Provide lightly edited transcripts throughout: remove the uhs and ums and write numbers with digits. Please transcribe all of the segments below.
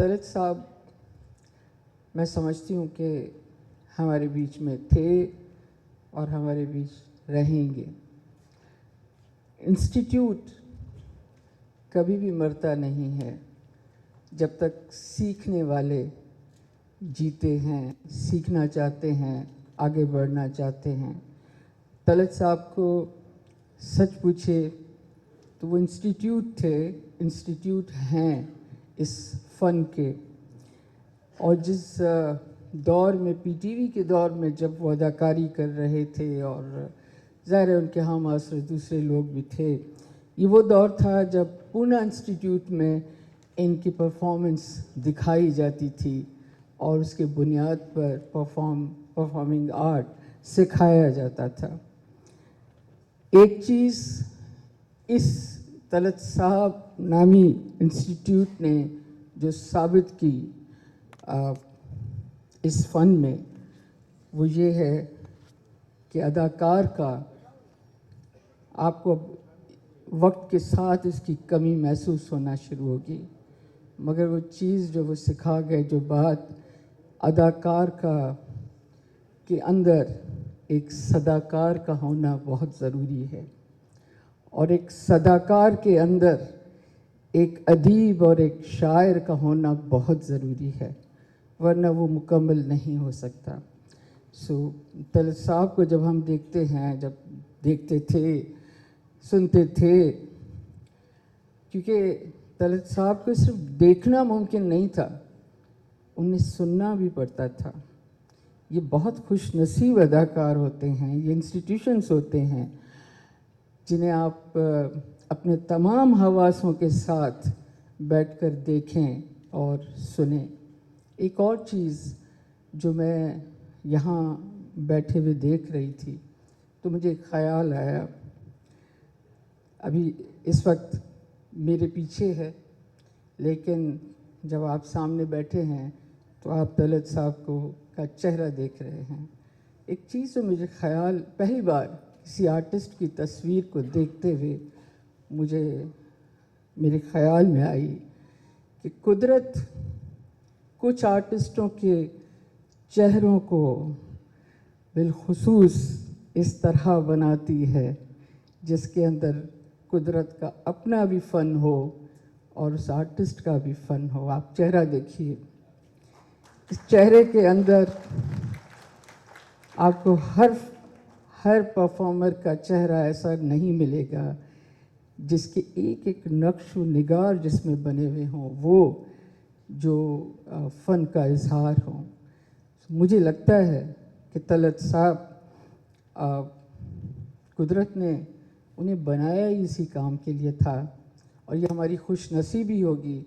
طلعت صاحب میں سمجھتی ہوں کہ ہمارے بیچ میں تھے اور ہمارے بیچ رہیں گے۔ انسٹیٹیوٹ کبھی بھی مرتا نہیں ہے جب تک سیکھنے والے جیتے ہیں، سیکھنا چاہتے ہیں، آگے بڑھنا چاہتے ہیں۔ طلعت صاحب کو سچ پوچھے تو وہ انسٹیٹیوٹ تھے، انسٹیٹیوٹ ہیں اس فن کے۔ اور جس دور میں پی ٹی وی کے دور میں جب وہ اداکاری کر رہے تھے، اور ظاہر ہے ان کے ہم عصر دوسرے لوگ بھی تھے، یہ وہ دور تھا جب پونا انسٹیٹیوٹ میں ان کی پرفارمنس دکھائی جاتی تھی اور اس کے بنیاد پر پرفارمنگ آرٹ سکھایا جاتا تھا۔ ایک چیز اس طلعت صاحب نامی انسٹیٹیوٹ نے جو ثابت کی اس فن میں، وہ یہ ہے کہ اداکار کا آپ کو وقت کے ساتھ اس کی کمی محسوس ہونا شروع ہوگی، مگر وہ چیز جو وہ سکھا گئے، جو بات اداکار کا کے اندر ایک صداکار کا ہونا بہت ضروری ہے، اور ایک صداکار کے اندر ایک ادیب اور ایک شاعر کا ہونا بہت ضروری ہے، ورنہ وہ مکمل نہیں ہو سکتا۔ طلعت صاحب کو جب ہم دیکھتے ہیں، جب دیکھتے تھے، سنتے تھے، کیونکہ طلعت صاحب کو صرف دیکھنا ممکن نہیں تھا، انہیں سننا بھی پڑتا تھا۔ یہ بہت خوش نصیب اداکار ہوتے ہیں، یہ انسٹیٹیوشنز ہوتے ہیں جنہیں آپ اپنے تمام حواسوں کے ساتھ بیٹھ کر دیکھیں اور سنیں۔ ایک اور چیز جو میں یہاں بیٹھے ہوئے دیکھ رہی تھی تو مجھے ایک خیال آیا، ابھی اس وقت میرے پیچھے ہے، لیکن جب آپ سامنے بیٹھے ہیں تو آپ طلعت صاحب کا چہرہ دیکھ رہے ہیں۔ ایک چیز جو مجھے خیال پہلی بار کسی آرٹسٹ کی تصویر کو دیکھتے ہوئے میرے خیال میں آئی کہ قدرت کچھ آرٹسٹوں کے چہروں کو بالخصوص اس طرح بناتی ہے جس کے اندر قدرت کا اپنا بھی فن ہو اور اس آرٹسٹ کا بھی فن ہو۔ آپ چہرہ دیکھیے، اس چہرے کے اندر آپ کو ہر پرفارمر کا چہرہ ایسا نہیں ملے گا جس کے ایک ایک نقش و نگار جس میں بنے ہوئے ہوں، وہ جو فن کا اظہار ہوں۔ مجھے لگتا ہے کہ طلعت صاحب قدرت نے انہیں بنایا ہی اسی کام کے لیے تھا، اور یہ ہماری خوش نصیبی ہوگی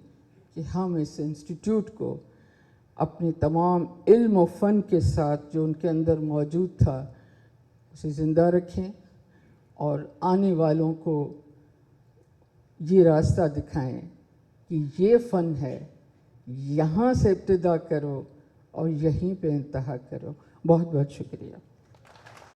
کہ ہم اس انسٹیٹیوٹ کو اپنے تمام علم و فن کے ساتھ جو ان کے اندر موجود تھا اسے زندہ رکھیں، اور آنے والوں کو یہ راستہ دکھائیں کہ یہ فن ہے، یہاں سے ابتدا کرو اور یہیں پہ انتہا کرو۔ بہت بہت شکریہ۔